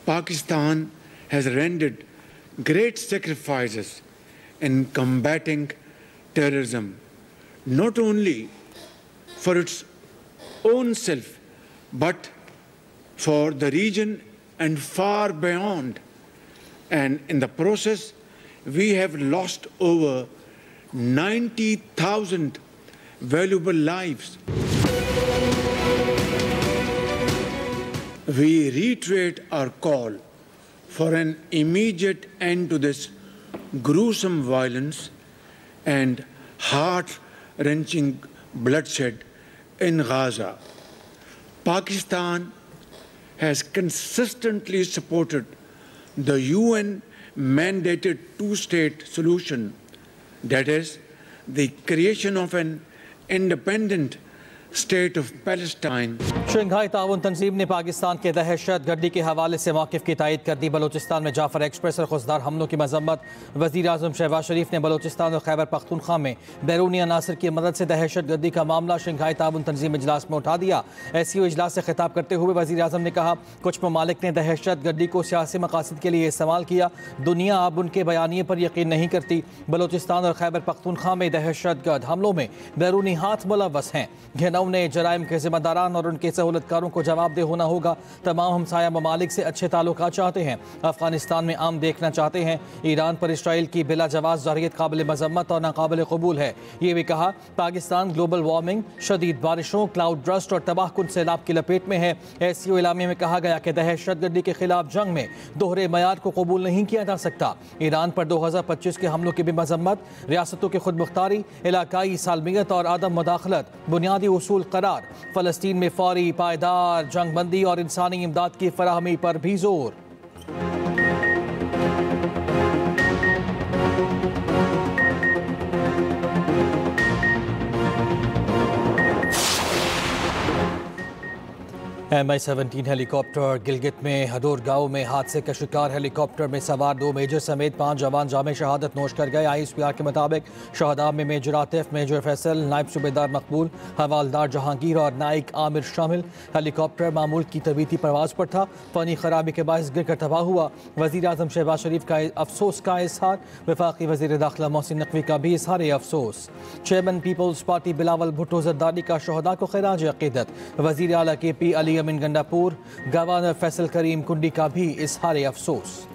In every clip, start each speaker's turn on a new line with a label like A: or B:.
A: Pakistan has rendered great sacrifices in combating terrorism, not only for its own self, but for the region and far beyond. And in the process, we have lost over 90,000 valuable lives. We reiterate our call for an immediate end to this gruesome violence and heart-wrenching bloodshed in Gaza. Pakistan has consistently supported the UN-mandated two-state solution, that is, the creation of an independent state of Palestine.
B: Shanghai ताउन तंजीम ने पाकिस्तान के दहशत गर्दी के हवाले से मौक़िफ़ की तायद कर दी। बलोचिस्तान में जाफर एक्सप्रेस और खुजदार हमलों की मजम्मत। वज़ीर आज़म शहबाज शरीफ ने बलोचिस्तान और खैबर पख्तूनख्वा में बैरूनी अनासर की मदद से दहशत गर्दी का मामला शंघाई ताउन तंजीम इजलास में उठा दिया। SCO इजलास से खिताब करते हुए वज़ीर आज़म ने कहा, कुछ ममालिक ने दहशत गर्दी को सियासी मकासद के लिए इस्तेमाल किया। दुनिया अब उनके बयानिए पर यकीन नहीं करती। बलोचिस्तान और खैबर पख्तूनख्वा में दहशत गर्द हमलों में बैरूनी हाथ मुलव्वस हैं। घिनौने जराइम के जिम्मेदारान और उनके सहूलतकारों को जवाबदेह होना होगा। तमाम हमसाया ममालिक से अच्छे ताल्लुकात चाहते हैं, अफगानिस्तान में आम देखना चाहते हैं। ईरान पर इसराइल की बिला जवाब जारियत काबिल मजम्मत और नाकाबिल कबूल है। ये भी कहा, पाकिस्तान ग्लोबल वार्मिंग, शदीद बारिशों, क्लाउड ब्रस्ट और तबाहकुन सैलाब की लपेट में है। SCO इलामे में कहा गया कि दहशत गर्दी के खिलाफ जंग में दोहरे मयार को कबूल नहीं किया जा सकता। ईरान पर 2025 के हमलों की भी मजम्मत। रियासतों की खुद मुख्तारी, इलाकाई सालमियत और आदम मुदाखलत बुनियादी उसूल करार। फ़लस्तीन में फौरी, पायदार जंगबंदी और इंसानी इमदाद की फराहमी पर भी जोर। MI-17 हेलीकॉप्टर गिलगित में हदोर गांव में हादसे का शिकार। हेलीकॉप्टर में सवार 2 मेजर समेत 5 जवान जामे शहादत नोश कर गए। ISPR के मुताबिक शहदा में मेजर आतिफ, मेजर फैसल, नायब सूबेदार मकबूल, हवालदार जहांगीर और नाइक आमिर शामिल। हेलीकॉप्टर मामूल की तबीती परवाज पर था। पानी खराबी के बायस गिरकर तबाह हुआ। वज़ीर आज़म शहबाज शरीफ का अफसोस का इजहार। वफाकी वज़ीर दाखिला मोहसिन नकवी का भी इजहार अफसोस। चेयरमैन पीपल्स पार्टी बिलावल भुट्टो जरदारी का शहदा को खिराज अक़ीदत। वज़ीर आला KP अली अमीन गंडापुर, गवर्नर फैसल करीम कुंडी का भी इजहार अफसोस।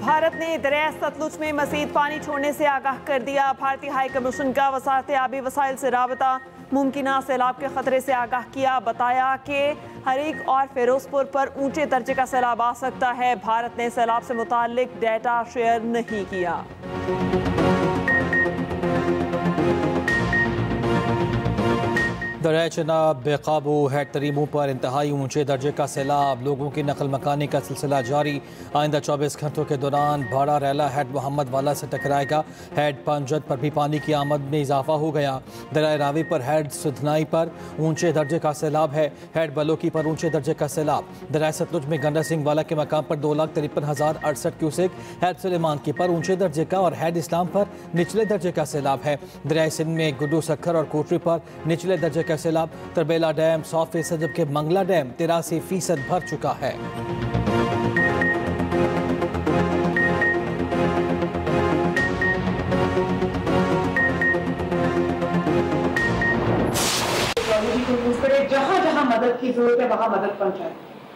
C: भारत ने दरिया सतलुज में मज़ीद पानी छोड़ने से आगाह कर दिया। भारतीय हाई कमीशन का वज़ारत आबी वसाइल से राबता, मुमकिना सैलाब के खतरे से आगाह किया। बताया कि हरीक और फिरोजपुर पर ऊंचे दर्जे का सैलाब आ सकता है। भारत ने सैलाब से मुताल्लिक डेटा शेयर नहीं किया। दरिया चनाब बेकाबू है। तरीमों पर इंतहाई ऊंचे दर्जे का सैलाब। लोगों की नकल मकानी का सिलसिला जारी। आइंदा 24 घंटों के दौरान भाड़ा रैला हेड मोहम्मद वाला से टकराएगा। हेड पंजद पर भी पानी की आमद में इजाफा हो गया। दरिया रावी पर हेड सुधनाई पर ऊंचे दर्जे का सैलाब है। हेड बलोकी पर ऊंचे दर्जे का सैलाब। दरिया सतलुज में गंडा सिंह वाला के मकाम पर 2,53,068 क्यूसेक। हेड सुलेमान की पर ऊंचे दर्जे का और हेड इस्लाम पर निचले दर्जे का सैलाब है। दरिया सिंध में गुड्डू सखर और कोटरी पर निचले दर्जे का सैलाब। तरबेला डैम 100%, जबकि मंगला डैम 83% भर चुका है।
D: जहां जहां मदद की जरूरत है वहां मदद पहुंचाए।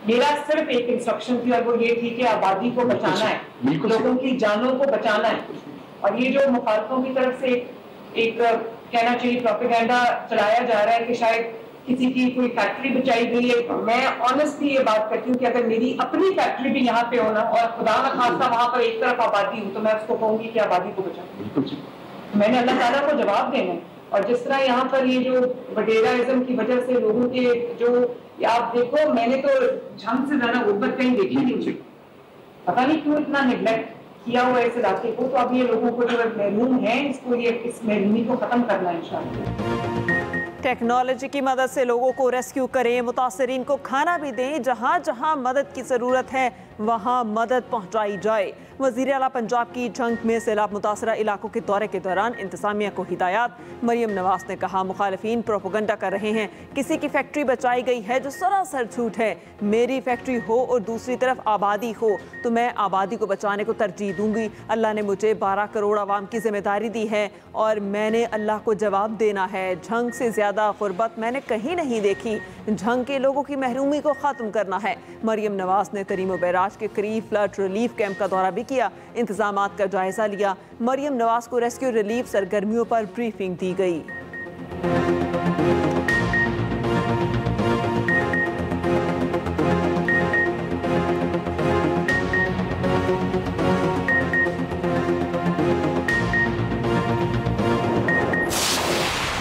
D: मेरा सिर्फ एक इंस्ट्रक्शन थी और वो ये थी कि आबादी को बचाना है, लोगों की जानों को बचाना है। और ये जो मुखालफों की तरफ से एक कहना चाहिए प्रोपेगेंडा चलाया जा रहा है कि शायद किसी की कोई फैक्ट्री बचाई गई है, मैं ऑनेस्टली ये बात करती हूँ कि अगर मेरी अपनी फैक्ट्री भी यहाँ पे होना और खुदा न खास्ता वहां पर एक तरफ आबादी हो तो मैं उसको कहूंगी कि आबादी को बचाओ। मैंने अल्लाह ताला को जवाब देना है। और जिस तरह यहाँ पर ये जो वडेराइज्म की वजह से लोगों के जो आप देखो, मैंने तो झंग से ज्यादा गुर्बत कहीं देखी नहीं, पता नहीं क्यों इतना निगलेक्ट किया हुआ इस इलाके को। तो अब ये लोगों को जो महरूम है इसको ये इस महरूमी को खत्म करना है इंशाअल्लाह।
E: टेक्नोलॉजी की मदद से लोगों को रेस्क्यू करें, मुतासरीन को खाना भी दें, जहां जहां मदद की ज़रूरत है वहां मदद पहुंचाई जाए। वज़ीर आला पंजाब की जंग में सैलाब मुतासरा इलाकों के दौरे के दौरान इंतज़ामिया को हिदायत। मरियम नवाज ने कहा, मुखालिफिन प्रोपोगंडा कर रहे हैं, किसी की फैक्ट्री बचाई गई है जो सरासर झूठ है। मेरी फैक्ट्री हो और दूसरी तरफ आबादी हो तो मैं आबादी को बचाने को तरजीह दूंगी। अल्लाह ने मुझे 12 करोड़ आवाम की जिम्मेदारी दी है और मैंने अल्लाह को जवाब देना है। झंग से ज़्यादा गुर्बत मैंने कहीं नहीं देखी। झंग के लोगों की महरूमी को ख़त्म करना है। मरियम नवाज ने तरीमो बैराज के करीब फ्लड रिलीफ कैंप का दौरा भी किया, इंतजामात का जायजा लिया। मरियम नवाज को रेस्क्यू रिलीफ सरगर्मियों पर ब्रीफिंग दी गई।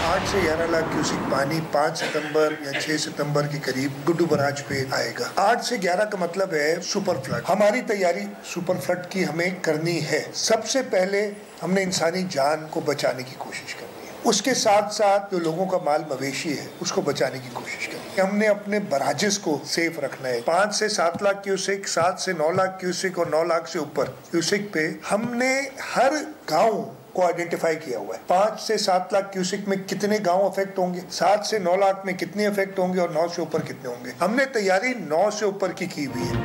F: 8 से 11 लाख क्यूसिक पानी 5 सितंबर या 6 सितंबर के करीब गुड्डू बराज पे आएगा। 8 से 11 का मतलब है सुपर फ्लड। हमारी तैयारी सुपर फ्लड की हमें करनी है। सबसे पहले हमने इंसानी जान को बचाने की कोशिश करनी है, उसके साथ साथ जो लोगों का माल मवेशी है उसको बचाने की कोशिश करनी है। हमने अपने बराजेस को सेफ रखना है। 5 से 7 लाख क्यूसिक, 7 से 9 लाख क्यूसिक और 9 लाख से ऊपर क्यूसिक पे हमने हर गाँव को आइडेंटिफाई किया हुआ है। 5 से 7 लाख क्यूसिक में कितने गांव अफेक्ट होंगे, 7 से 9 लाख में कितने अफेक्ट होंगे और 9 से ऊपर कितने होंगे। हमने तैयारी 9 से ऊपर की हुई है।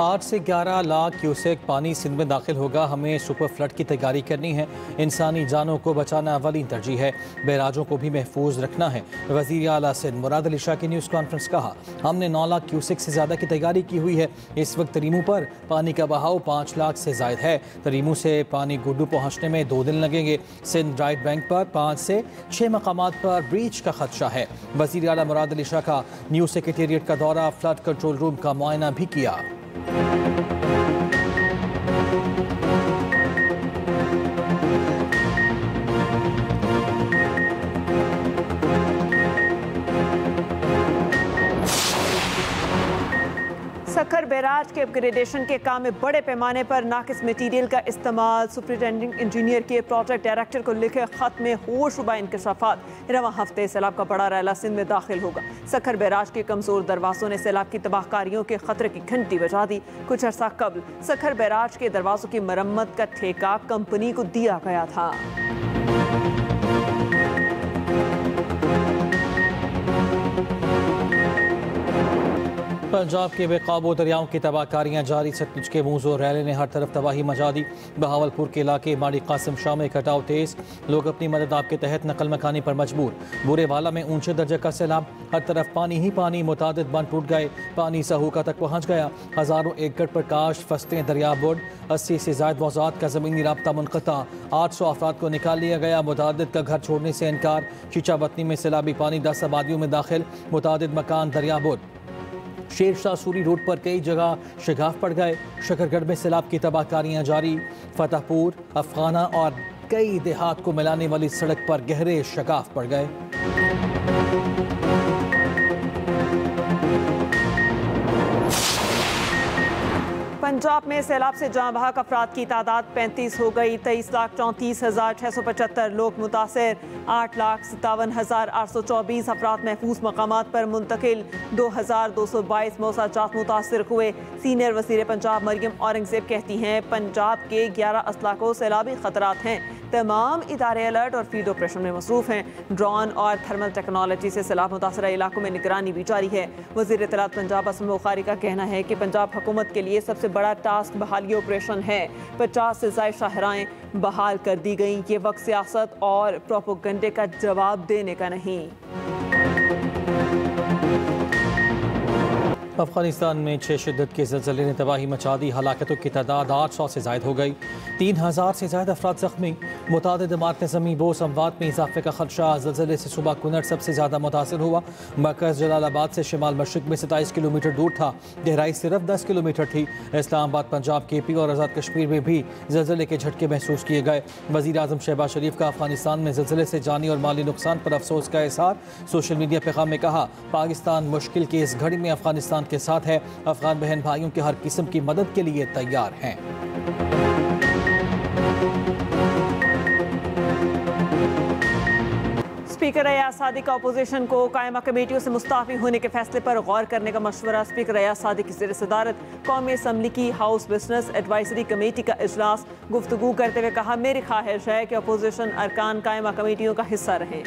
B: 8 से 11 लाख क्यूसेक पानी सिंध में दाखिल होगा। हमें सुपर फ्लड की तैयारी करनी है। इंसानी जानों को बचाना अवली तरजीह है। बैराजों को भी महफूज रखना है। वज़ीर आला सिंध मुराद अली शाह की न्यूज़ कॉन्फ्रेंस कहा, हमने 9 लाख क्यूसेक से ज़्यादा की तैयारी की हुई है। इस वक्त तरीमू पर पानी का बहाव 5 लाख से ज़ायद है। तरीमू से पानी गुड्डू पहुँचने में 2 दिन लगेंगे। सिंध राइट बैंक पर 5 से 6 मकामात पर ब्रीच का खदशा है। वज़ीर आला मुराद अली शाह का न्यू सेक्रेटेरिएट का दौरा, फ्लड कंट्रोल रूम का मुआयना भी किया।
E: सखर बैराज के अपग्रेडेशन के काम में बड़े पैमाने पर नाकिस मटीरियल का इस्तेमाल। सुपरिटेंडिंग इंजीनियर के प्रोजेक्ट डायरेक्टर को लिखे खत में होशरुबा इंकशाफात। रवां हफ्ते सैलाब का बड़ा रैला सिंध में दाखिल होगा। सखर बैराज के कमजोर दरवाजों ने सैलाब की तबाहकारियों के खतरे की घंटी बजा दी। कुछ अर्सा कबल सखर बैराज के दरवाजों की मरम्मत का ठेका कंपनी को दिया गया था।
B: पंजाब के बेकाबू दरियाओं की तबाहकारियाँ जारी। सतलुज के मूजो रैले ने हर तरफ तबाही मचा दी। बहावलपुर के इलाके माड़ी कासिम शाह में कटाव तेज, लोग अपनी मदद आप के तहत नकल मकानी पर मजबूर। बुरेवाला में ऊंचे दर्जे का सैलाब, हर तरफ पानी ही पानी, मुतादिद बंद टूट गए, पानी सहूका तक पहुँच गया। हज़ारों एकड़ पर काश फसलें दरिया बुड। 80 से ज़ायद मौज़ात का ज़मीनी राब्ता मुनक़ता। 800 अफराद को निकाल लिया गया। मुतादिद का घर छोड़ने से इनकार। शीशा वतनी में सैलाबी पानी 10 आबादियों में दाखिल, मुतादिद मकान दरिया बुड। शेरशाह सूरी रोड पर कई जगह शगाफ पड़ गए। शकरगढ़ में सैलाब की तबाहकारियाँ जारी। फतेहपुर, अफगाना और कई देहात को मिलाने वाली सड़क पर गहरे शगाफ पड़ गए।
E: पंजाब में सैलाब से जाँ बहक अफराद की तादाद 35 हो गई। 23,34,675 लोग मुतासर, 8,57,824 अफराद महफूज मकामात पर मुंतकिल, 2,222 मौसाजात मुतासर हुए। सीनियर वज़ीर पंजाब मरियम औरंगज़ेब कहती हैं, पंजाब के 11 अजला को सैलाबी खतरात हैं। तमाम इदारे अलर्ट और फील्ड ऑपरेशन में मसरूफ हैं। ड्रोन और थर्मल टेक्नोलॉजी से सैलाब मुतासरा इलाकों में निगरानी भी जारी है। वज़ीर इत्तलात पंजाब असम बुखारी का कहना है कि पंजाब हुकूमत के लिए सबसे बड़ा टास्क बहाली ऑपरेशन है। 50 से ज़ायद शाहराएँ बहाल कर दी गई। ये वक्त सियासत और प्रोपोगंडे का जवाब देने का नहीं।
B: अफगानिस्तान में 6 शिद्दत के ज़लज़ले ने तबाही मचा दी। हलाकतों की तादाद 800 से ज़ायद हो गई। 3000 से ज़्यादा अफराद ज़ख्मी। मुतादिद इमारतें ज़मीन बोस, अमवात में इजाफे का खदशा। ज़लज़ले से सुबह कुनर सबसे ज़्यादा मुतासर हुआ। मरकज़ जलालाबाद से शिमाल मशरिक में 27 किलोमीटर दूर था। गहराई सिर्फ 10 किलोमीटर थी। इस्लामाबाद, पंजाब, KP और आज़ाद कश्मीर में भी ज़लज़ले के झटके महसूस किए गए। वज़ीर आज़म शहबाज शरीफ का अफगानिस्तान में ज़लज़ले से जानी और माली नुकसान पर अफसोस का इज़हार। सोशल मीडिया पैगाम में कहा, पाकिस्तान मुश्किल की इस घड़ी में अफगानिस्तान के साथ है। अफगान बहन भाइयों के हर किस्म की मदद के लिए तैयार हैं।
E: स्पीकर अयाज सादिक का अपोजिशन को कायमा कमेटियों से मुस्ताफी होने के फैसले पर गौर करने का मशवरा। स्पीकर अयाज सादिक की ज़ेर सदारत कौमी असम्बली की हाउस बिजनेस एडवाइजरी कमेटी का इजलास। गुफ्तगू करते हुए कहा, मेरी ख्वाहिश है कि अपोजिशन अरकान कायमा कमेटियों का हिस्सा रहे।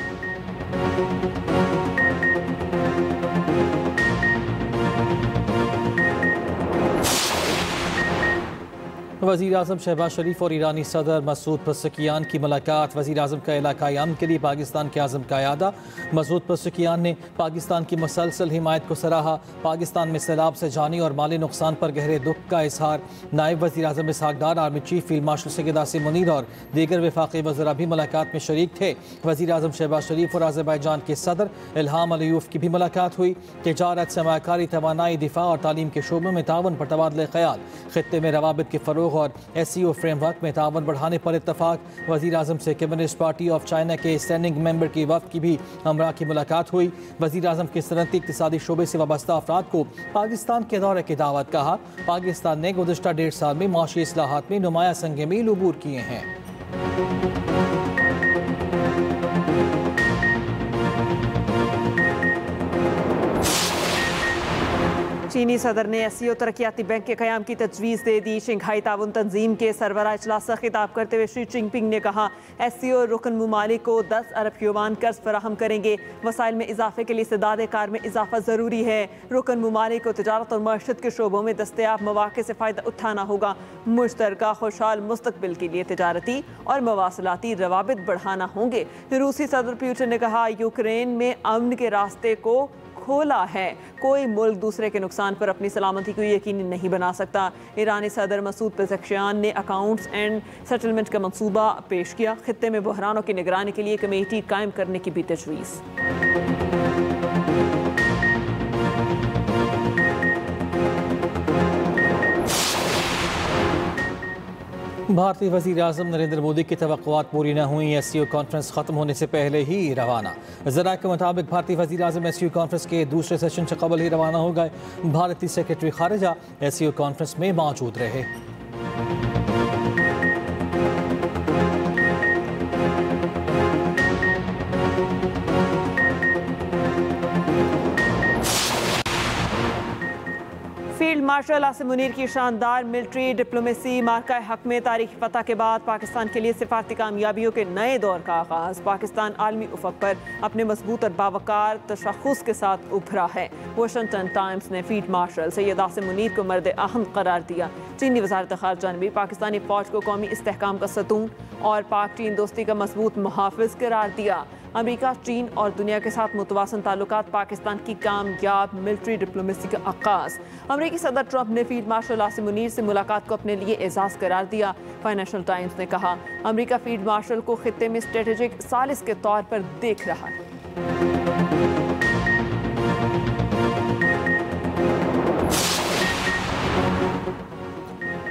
B: वज़ीर आज़म शहबाज शरीफ और ईरानी सदर मसूद पज़ेश्कियान की मुलाकात। वज़ीर आज़म का इलाकाई अमन के लिए पाकिस्तान के आज़म का यादा। मसूद पज़ेश्कियान ने पाकिस्तान की मुसलसल हिमायत को सराहा। पाकिस्तान में सैलाब से जानी और माली नुकसान पर गहरे दुख का इजहार। नायब वज़ीर आज़म Ishaq Dar, army chief field marshal Syed Asim Munir और दीगर वफाकी वज़रा भी मुलाकात में शरीक थे। वज़ीर आज़म शहबाज शरीफ और आज़रबाईजान के सदर इल्हाम अलीयूफ की भी मुलाकात हुई। तजारत, सरमायाकारी, तवानाई, दिफा और तालीम के शोबों में ताउन पर तबादला ख्याल। खित्ते में रवाबित के फ़रोग़ और SCO फ्रेमवर्क में ताउन बढ़ाने पर इत्तफाक। वज़ीर आज़म से कम्युनिस्ट पार्टी ऑफ चाइना के स्टैंडिंग मेंबर की वफ़द की भी हमरा की मुलाकात हुई। वज़ीर आज़म के सनती इक़्तिसादी शोबे से वाबस्ता अफराद को पाकिस्तान के दौरे की दावत। कहा, पाकिस्तान ने गुज़िश्ता 1.5 साल में माशी इस्लाहात में नुमाया संग मील उबूर किए हैं।
E: चीनी सदर ने SCO तरक्याती बैंक के क़याम की तजवीज़ दे दी। शंघाई ताउन तंजीम के सरबराह इजलास से खिताब करते हुए शी जिनपिंग ने कहा, SCO रुकन मुमालिक को 10 अरब युआन कर्ज फराहम करेंगे। वसाइल में इजाफे के लिए इस्तेदाद कार में इजाफा ज़रूरी है। रुकन मुमालिक को तजारत और मईशत के शोबों में दस्तयाब मौक़े से फ़ायदा उठाना होगा। मुश्तरका खुशहाल मुस्तकबिल के लिए तजारती और मवासलाती रवाबित बढ़ाना होंगे। रूसी सदर पुतिन ने कहा, यूक्रेन में अमन के रास्ते को खोला है। कोई मुल्क दूसरे के नुकसान पर अपनी सलामती को यकीनी नहीं बना सकता। ईरानी सदर मसूद पेज़ेश्कियान ने अकाउंट्स एंड सेटलमेंट का मंसूबा पेश किया। खित्ते में बहरानों की निगरानी के लिए कमेटी कायम करने की भी तजवीज़।
B: भारतीय वज़ीर आज़म नरेंद्र मोदी की तवक्कुआत पूरी न हुई। SCO कॉन्फ्रेंस ख़त्म होने से पहले ही रवाना। ज़राए के मुताबिक भारतीय वज़ीर आज़म SCO कॉन्फ्रेंस के दूसरे सेशन से कबल ही रवाना हो गए। भारतीय सेक्रेटरी खारिजा SCO कॉन्फ्रेंस में मौजूद रहे।
E: फील्ड मार्शल आसिम मुनीर की शानदार मिलिट्री डिप्लोमेसी मार्का हक में तारीखी फतह के बाद पाकिस्तान के लिए सिफारती कामयाबियों के नए दौर का आगाज। पाकिस्तान आलमी उफक पर अपने मजबूत और बावकार तशख़्ख़ुस के साथ उभरा है। वाशिंगटन टाइम्स ने फील्ड मार्शल सैयद आसिम मुनीर को मर्द अहम करार दिया। चीनी वज़ारत ख़ारिजा ने भी पाकिस्तानी फ़ौज को कौमी इस्तेहकाम का सतून और पाक चीन दोस्ती का मजबूत मुहाफ़िज़ करार दिया। अमेरिका, चीन और दुनिया के साथ मुतवाज़िन ताल्लुकात पाकिस्तान की कामयाब मिलिट्री डिप्लोमेसी का आगाज़। अमेरिकी सदर ट्रंप ने फील्ड मार्शल आसिम मुनीर से मुलाकात को अपने लिए एजाज़ करार दिया। फाइनेंशियल टाइम्स ने कहा, अमेरिका फील्ड मार्शल को खित्ते में स्ट्रेटेजिक सालिस के तौर पर देख रहा है।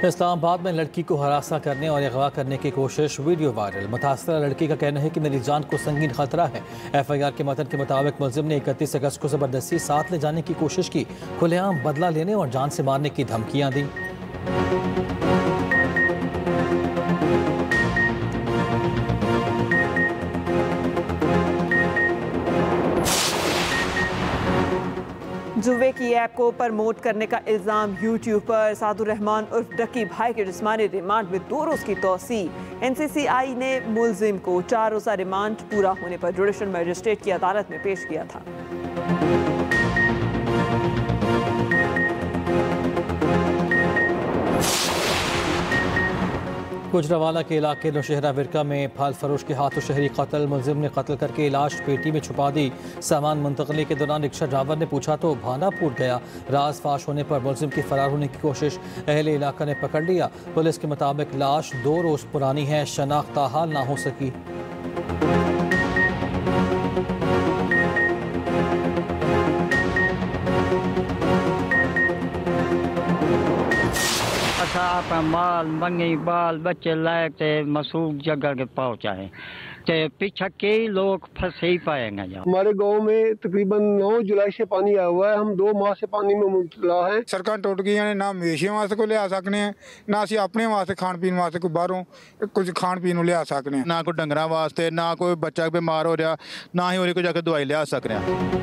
B: इस्लामाबाद में लड़की को हरासा करने और अगवा करने की कोशिश, वीडियो वायरल। मुतासरा लड़की का कहना है कि मेरी जान को संगीन खतरा है। FIR के मतन के मुताबिक मुलजिम ने 31 अगस्त को ज़बरदस्ती साथ ले जाने की कोशिश की, खुलेआम बदला लेने और जान से मारने की धमकियां दी।
E: जुवे की ऐप को प्रमोट करने का इल्ज़ाम यूट्यूब पर। सादुर रहमान उर्फ डक्की भाई के जिस्मानी रिमांड में 2 रोज़ की तोसी। NCCI ने मुलजिम को 4 रोज़ा रिमांड पूरा होने पर जुडिशल मजिस्ट्रेट की अदालत में पेश किया था।
B: गुजरावाला के इलाके नौशहरा विरका में फल फरोश के हाथों शहरी कत्ल। मुलजिम ने कत्ल करके लाश पेटी में छुपा दी। सामान मुंतकली के दौरान रिक्शा ड्राइवर ने पूछा तो भाना फूट गया। राज फाश होने पर मुलजिम की फरार होने की कोशिश, अहले इलाका ने पकड़ लिया। पुलिस के मुताबिक लाश 2 रोज़ पुरानी है, शनाख्त ताहाल ना हो सकी।
G: आप माल मंगी बाल बच्चे लायक थे मसूक जगह के पहुँचाए पीछे कई लोग फंसे ही पाएंगे।
H: हमारे गांव में तकरीबन 9 जुलाई से पानी आया हुआ है। हम 2 माह से पानी में मुबतला है।
I: सड़क टुट गई ने, ना मवेशियों वास्ते को लिया सकने हैं, ना असी अपने वास्ते खाण पीण वास्ते कोई बाहरों कुछ खाण पीण लिया सकने हैं, ना कोई डंगरां वास्ते, ना कोई बच्चा बीमार हो रहा, ना ही कोई जाकर दवाई लिया सकने हैं।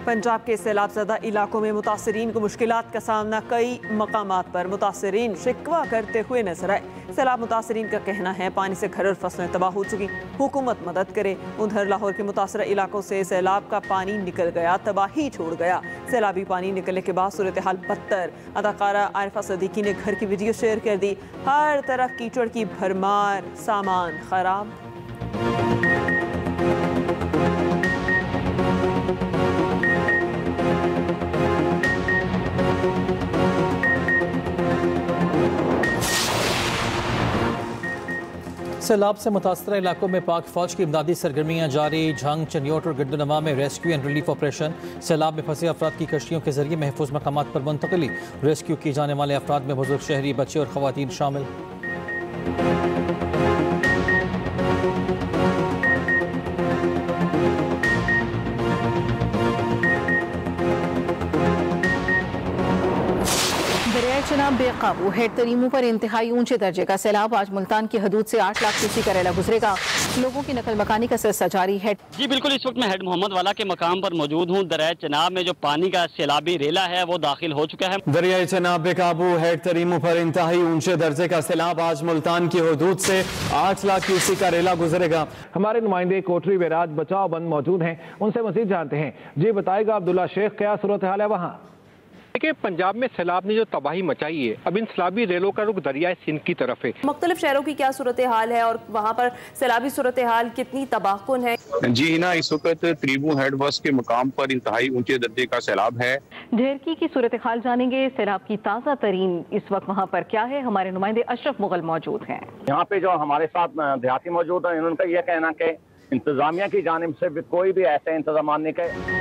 E: पंजाब के सैलाबज़दा इलाकों में मुतासरीन को मुश्किलात का सामना कई मकामात पर मुतासरीन शिकवा करते हुए नजर आए। सैलाब मुतासरीन का कहना है पानी से घर और फसलें तबाह हो चुकी, हुकूमत मदद करे। उधर लाहौर के मुतासरा इलाकों से सैलाब का पानी निकल गया, तबाही छोड़ गया। सैलाबी पानी निकलने के बाद सूरत हाल बदतर। अदाकारा आरिफा सदीकी ने घर की वीडियो शेयर कर दी। हर तरफ कीचड़ की भरमार, सामान खराब।
B: सैलाब से मुतासरा इलाकों में पाक फौज की इमदादी सरगर्मियाँ जारी। झंग, चनियोट और गिरदुनवा में रेस्क्यू एंड रिलीफ ऑपरेशन। सैलाब में फंसे अफराद की कश्तियों के जरिए महफूज मकामात पर मुंतकली। रेस्क्यू किए जाने वाले अफराद में बुजुर्ग, शहरी, बच्चे और खवातीन शामिल।
J: चनाब बेकाबू हेड तरीमों पर इंतहाई ऊंचे दर्जे का सैलाब। आज मुल्तान की हदूद से 8 लाख क्यूसेक का रेला गुजरेगा। लोगों की नकल मकानी का सिलसिला जारी है।
G: जी बिल्कुल, इस वक्त मैं हेड मोहम्मद वाला के मकाम पर मौजूद हूँ। दरिया चनाब में जो पानी का सैलाबी रेला है वो दाखिल हो चुका है।
C: दरिया चनाब बेकाबू हेड तरीमों पर इंतहाई ऊंचे दर्जे का सैलाब। आज मुल्तान की हदूद से 8 लाख क्यूसेक का रेला गुजरेगा।
K: हमारे नुमाइंदे कोटरी वेराज बचाव बंद मौजूद हैं, उनसे मजीद जानते हैं। जी बताएगा अब्दुल्ला शेख, क्या सूरत हाल है वहाँ?
L: देखिए, पंजाब में सैलाब ने जो तबाही मचाई है, अब इन सैलाबी रेलों का रुख दरियाए सिंध की तरफ है।
J: मुख्तलिफ शहरों की क्या सूरत हाल है और वहाँ पर सैलाबी सूरत हाल कितनी तबाहकुन है?
M: जी ना, इस वक्त त्रिबू हेड बस के मकाम पर इंतहाई ऊंचे दर्जे का सैलाब है।
J: ढेरकी की सूरत हाल जानेंगे। सैलाब की ताज़ा तरीन इस वक्त वहाँ पर क्या है? हमारे नुमाइंदे अशरफ मुगल मौजूद हैं।
N: यहाँ पे जो हमारे साथ देहाती मौजूद है, उनका यह कहना कि इंतजामिया की जानिब से भी कोई भी ऐसे इंतजाम नहीं किए।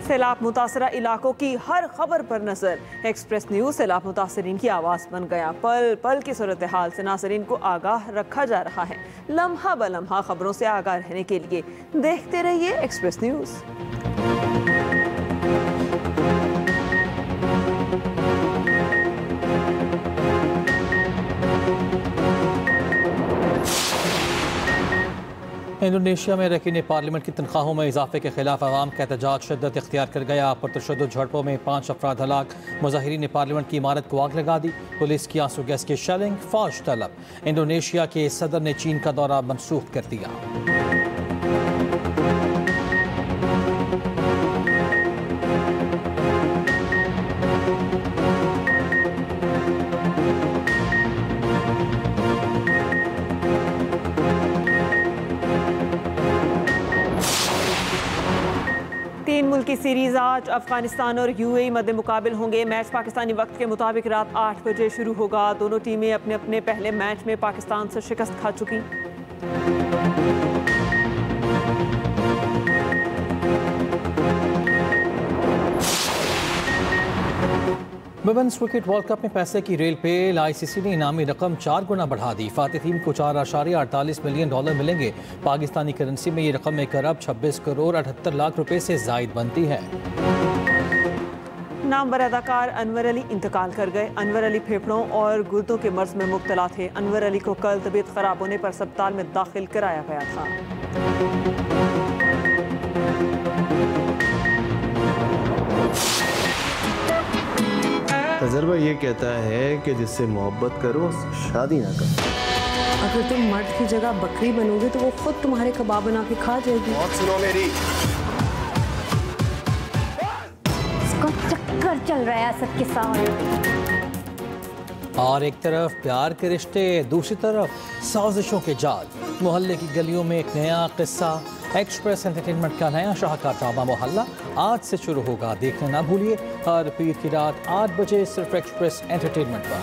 E: सैलाब मुतासरा इलाकों की हर खबर पर नजर। एक्सप्रेस न्यूज सैलाब मुतासरीन की आवाज़ बन गया। पल पल की सूरत हाल से नासरीन को आगाह रखा जा रहा है। लम्हा ब लम्हा खबरों से आगाह रहने के लिए देखते रहिए एक्सप्रेस न्यूज।
B: इंडोनेशिया में रकीन पार्लियामेंट की तनख्वाहों में इजाफे के खिलाफ अवाम का एहतजाज शिद्दत इख्तियार कर गया। पुरतशद्दुद झड़पों में 5 अफराद हलाक। मुजाहिरीन ने पार्लियामेंट की इमारत को आग लगा दी। पुलिस की आंसू गैस की शेलिंग, फौज तलब। इंडोनेशिया के सदर ने चीन का दौरा मनसूख कर दिया।
E: की सीरीज आज अफगानिस्तान और यूएई मध्य मुकाबिल होंगे। मैच पाकिस्तानी वक्त के मुताबिक रात 8 बजे शुरू होगा। दोनों टीमें अपने अपने पहले मैच में पाकिस्तान से शिकस्त खा चुकी।
B: वुमेन्स क्रिकेट वर्ल्ड कप में पैसे की रेल पे आईसीसी ने इनामी रकम 4 गुना बढ़ा दी। फातिह टीम को $4.48 मिलियन मिलेंगे। पाकिस्तानी करेंसी में ये रकम 1 अरब 26 करोड़ 78 लाख रुपए से जायद बनती है।
E: नामवर अदाकार अनवर अली इंतकाल कर गए। अनवर अली फेफड़ों और गुर्दों के मर्ज में मुब्तला थे। अनवर अली को कल तबीयत खराब होने पर अस्पताल में दाखिल कराया गया था।
O: तजर्बा ये कहता है कि जिससे मोहब्बत करो शादी ना करो।
P: अगर तुम मर्द की जगह बकरी बनोगे तो वो खुद तुम्हारे कबाब बना के खा जाएगी।
O: बहुत सुनो मेरी।
Q: इसको चक्कर चल रहा है असद के साथ।
B: और एक तरफ प्यार के रिश्ते, दूसरी तरफ साजिशों के जाल। मोहल्ले की गलियों में एक नया किस्सा। एक्सप्रेस एंटरटेनमेंट का नया शाहकार ड्रामा मोहल्ला आज से शुरू होगा। देखना ना भूलिए हर पीर की रात 8 बजे सिर्फ एक्सप्रेस एंटरटेनमेंट पर।